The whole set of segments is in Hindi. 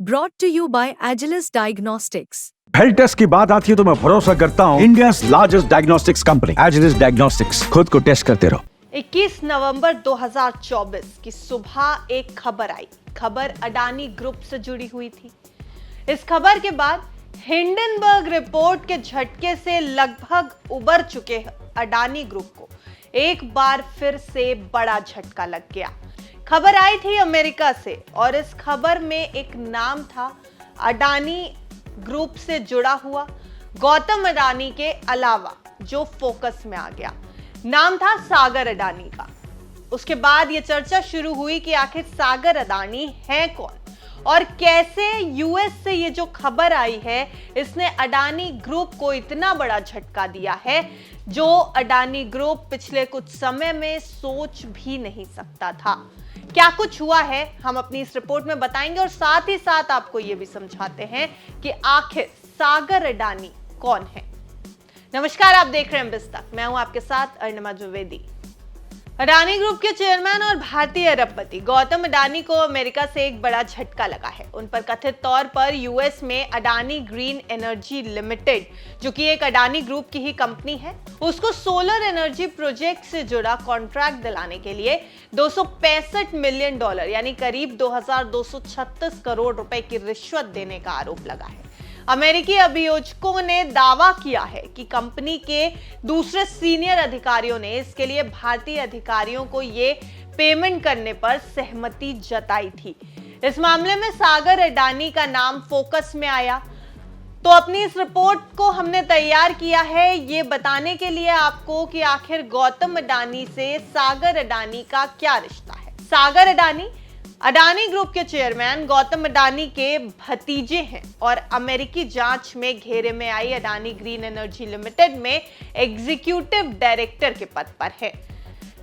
Brought to you by Agilus Diagnostics. Health test की बात आती है तो मैं भरोसा करता हूँ India largest diagnostics company Agilus Diagnostics. खुद को टेस्ट करते रहो। 21 नवंबर 2024 की सुबह एक खबर आई। खबर अडानी ग्रुप से जुड़ी हुई थी। इस खबर के बाद हिंडनबर्ग रिपोर्ट के झटके से लगभग उबर चुके अडानी ग्रुप को एक बार फिर से बड़ा झटका लग गया। खबर आई थी अमेरिका से और इस खबर में एक नाम था अडानी ग्रुप से जुड़ा हुआ गौतम अडानी के अलावा जो फोकस में आ गया। नाम था सागर अडानी का। उसके बाद यह चर्चा शुरू हुई कि आखिर सागर अडानी है कौन और कैसे यूएस से ये जो खबर आई है इसने अडानी ग्रुप को इतना बड़ा झटका दिया है जो अडानी ग्रुप पिछले कुछ समय में सोच भी नहीं सकता था। क्या कुछ हुआ है हम अपनी इस रिपोर्ट में बताएंगे और साथ ही साथ आपको यह भी समझाते हैं कि आखिर सागर अडानी कौन है। नमस्कार, आप देख रहे हैं बिस्तक। मैं हूं आपके साथ अर्णिमा द्विवेदी। अडानी ग्रुप के चेयरमैन और भारतीय अरबपति गौतम अडानी को अमेरिका से एक बड़ा झटका लगा है। उन पर कथित तौर पर यूएस में अडानी ग्रीन एनर्जी लिमिटेड, जो कि एक अडानी ग्रुप की ही कंपनी है, उसको सोलर एनर्जी प्रोजेक्ट से जुड़ा कॉन्ट्रैक्ट दिलाने के लिए $265 मिलियन यानी करीब 2236 करोड़ रुपए की रिश्वत देने का आरोप लगा है। अमेरिकी अभियोजकों ने दावा किया है कि कंपनी के दूसरे सीनियर अधिकारियों ने इसके लिए भारतीय अधिकारियों को ये पेमेंट करने पर सहमति जताई थी। इस मामले में सागर अडानी का नाम फोकस में आया। तो अपनी इस रिपोर्ट को हमने तैयार किया है ये बताने के लिए आपको कि आखिर गौतम अडानी से सागर अडानी का क्या रिश्ता है। सागर अडानी अडानी ग्रुप के चेयरमैन गौतम अडानी के भतीजे हैं और अमेरिकी जांच में घेरे में आई अडानी ग्रीन एनर्जी लिमिटेड में एग्जीक्यूटिव डायरेक्टर के पद पर है।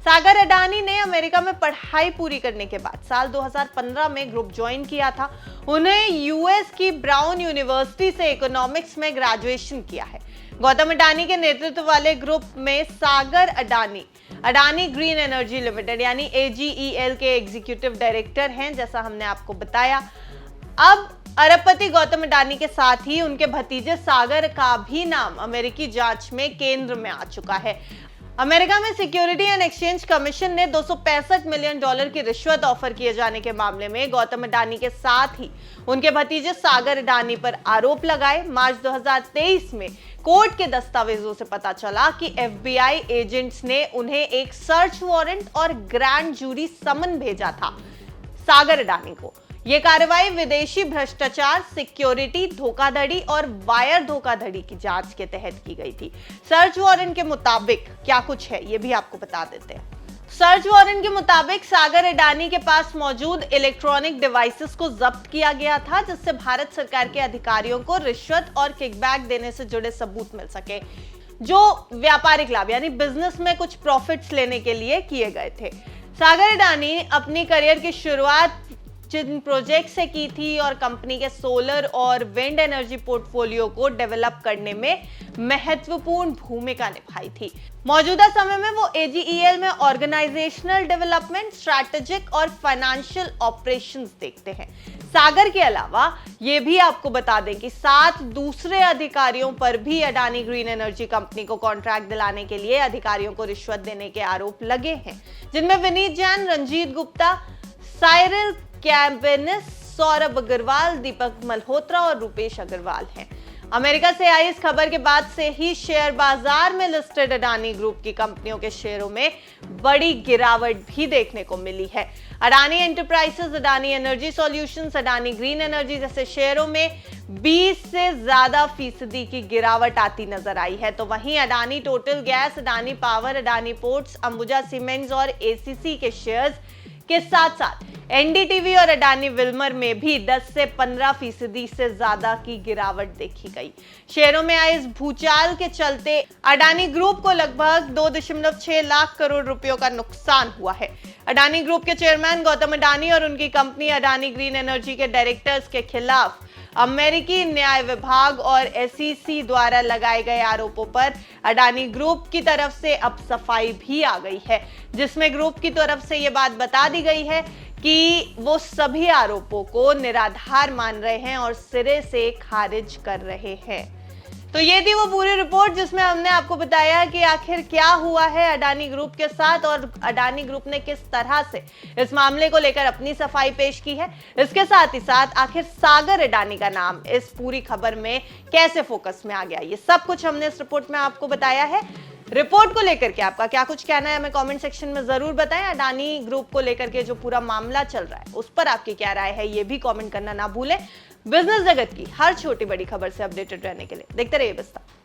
सागर अडानी ने अमेरिका में पढ़ाई पूरी करने के बाद साल 2015 में ग्रुप ज्वाइन किया था। उन्हें यूएस की ब्राउन यूनिवर्सिटी से इकोनॉमिक्स में ग्रेजुएशन किया है। गौतम अडानी के नेतृत्व वाले ग्रुप में Sagar Adani Adani green energy limited यानी AGEL के एग्जीक्यूटिव डायरेक्टर हैं, जैसा हमने आपको बताया। अब अरबपति गौतम अडानी के साथ ही उनके भतीजे सागर का भी नाम अमेरिकी जांच में केंद्र में आ चुका है। अमेरिका में सिक्योरिटी एंड एक्सचेंज कमीशन ने $265 मिलियन की रिश्वत ऑफर किए जाने के मामले में गौतम अडानी के साथ ही उनके भतीजे सागर अडानी पर आरोप लगाए। मार्च 2023 में कोर्ट के दस्तावेजों से पता चला कि FBI एजेंट्स ने उन्हें एक सर्च वारंट और ग्रैंड जूरी समन भेजा था सागर अडानी को। यह कार्रवाई विदेशी भ्रष्टाचार, सिक्योरिटी धोखाधड़ी और वायर धोखाधड़ी की जांच के तहत की गई थी। सर्च वारंट के मुताबिक क्या कुछ है ये भी आपको बता देते हैं। सर्च वारंट के मुताबिक सागर अडानी के पास मौजूद इलेक्ट्रॉनिक डिवाइसेस को जब्त किया गया था जिससे भारत सरकार के अधिकारियों को रिश्वत और किकबैक देने से जुड़े सबूत मिल सके जो व्यापारिक लाभ यानी बिजनेस में कुछ प्रॉफिट्स लेने के लिए किए गए थे। सागर अडानी अपनी करियर की शुरुआत जिन प्रोजेक्ट से की थी और कंपनी के सोलर और विंड एनर्जी पोर्टफोलियो को डेवलप करने में महत्वपूर्ण भूमिका निभाई थी। मौजूदा समय में वो AGEL में ऑर्गेनाइजेशनल डेवलपमेंट, स्ट्रैटेजिक और फाइनेंशियल ऑपरेशंस देखते हैं। सागर के अलावा ये भी आपको बता दें कि 7 दूसरे अधिकारियों पर भी अडानी ग्रीन एनर्जी कंपनी को कॉन्ट्रैक्ट दिलाने के लिए अधिकारियों को रिश्वत देने के आरोप लगे हैं, जिनमें विनीत जैन, रंजीत गुप्ता, साइरल कैम्पेनिस, सौरभ अग्रवाल, दीपक मल्होत्रा और रूपेश अग्रवाल हैं। अमेरिका से आई इस खबर के बाद से ही शेयर बाजार में लिस्टेड अडानी ग्रुप की कंपनियों के शेयरों में बड़ी गिरावट भी देखने को मिली है। Adani enterprises, Adani energy solutions, Adani green energy जैसे शेयरों में 20 से ज्यादा फीसदी की गिरावट आती नजर आई है। तो वहीं Adani total gas, Adani power, Adani ports, Ambuja cements और ACC के शेयर्स के साथ साथ NDTV और अडानी विल्मर में भी 10 से 15% से ज्यादा की गिरावट देखी गई। शेयरों में आए इस भूचाल के चलते अडानी ग्रुप को लगभग 2.6 लाख करोड़ रुपयों का नुकसान हुआ है। अडानी ग्रुप के चेयरमैन गौतम अडानी और उनकी कंपनी अडानी ग्रीन एनर्जी के डायरेक्टर्स के खिलाफ अमेरिकी न्याय विभाग और SEC द्वारा लगाए गए आरोपों पर अडानी ग्रुप की तरफ से अब सफाई भी आ गई है, जिसमें ग्रुप की तरफ से यह बात बता दी गई है कि वो सभी आरोपों को निराधार मान रहे हैं और सिरे से खारिज कर रहे हैं। तो ये थी वो पूरी रिपोर्ट जिसमें हमने आपको बताया कि आखिर क्या हुआ है अडानी ग्रुप के साथ और अडानी ग्रुप ने किस तरह से इस मामले को लेकर अपनी सफाई पेश की है। इसके साथ ही साथ आखिर सागर अडानी का नाम इस पूरी खबर में कैसे फोकस में आ गया, ये सब कुछ हमने इस रिपोर्ट में आपको बताया है। रिपोर्ट को लेकर के आपका क्या कुछ कहना है हमें कमेंट सेक्शन में जरूर बताएं। अडानी ग्रुप को लेकर के जो पूरा मामला चल रहा है उस पर आपकी क्या राय है ये भी कमेंट करना ना भूलें। बिजनेस जगत की हर छोटी बड़ी खबर से अपडेटेड रहने के लिए देखते रहिए बिस्तार।